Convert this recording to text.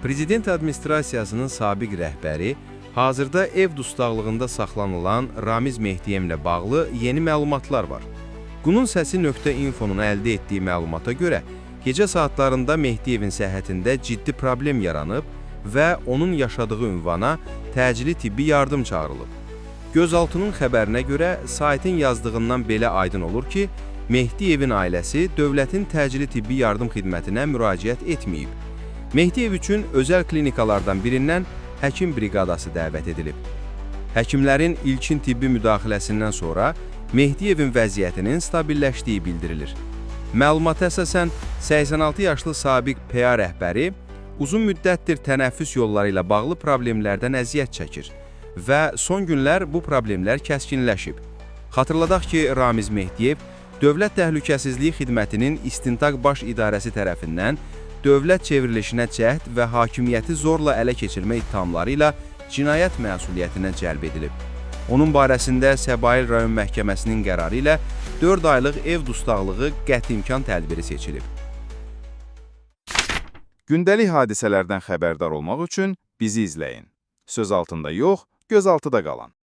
Prezident administrasiyasının sabiq rəhbəri hazırda ev dustaqlığında saxlanılan Ramiz Mehdiyevlə bağlı yeni məlumatlar var. Qunun Səsi.infonun əldə etdiyi məlumata görə, gecə saatlarında Mehdiyevin səhhətində ciddi problem yaranıb və onun yaşadığı ünvana təcili tibbi yardım çağırılıb. Gözaltının xəbərinə görə saytın yazdığından belə aydın olur ki, Mehdiyevin ailəsi dövlətin təcili tibbi yardım xidmətinə müraciət etməyib. Mehdiyev üçün özəl klinikalardan birindən həkim briqadası dəvət edilib. Həkimlərin ilkin tibbi müdaxiləsindən sonra Mehdiyevin vəziyyətinin stabilləşdiyi bildirilir. Məlumata əsasən 86 yaşlı sabiq PA rəhbəri uzun müddətdir tənəffüs yolları ilə bağlı problemlərdən əziyyət çəkir və son günlər bu problemlər kəskinləşib. Xatırladaq ki, Ramiz Mehdiyev Dövlət Təhlükəsizliyi Xidmətinin İstintaq Baş İdarəsi tərəfindən dövlət çevrilişinə cəhd və hakimiyyəti zorla ələ keçirmə ittihamları ilə cinayət məsuliyyətinə cəlb edilib. Onun barəsində Səbail rayon məhkəməsinin qərarı ilə 4 aylıq ev dustaqlığı qətimkan tədbiri seçilib. Gündəlik hadisələrdən xəbərdar olmaq üçün bizi izləyin. Söz altında yox, göz altıda qalın.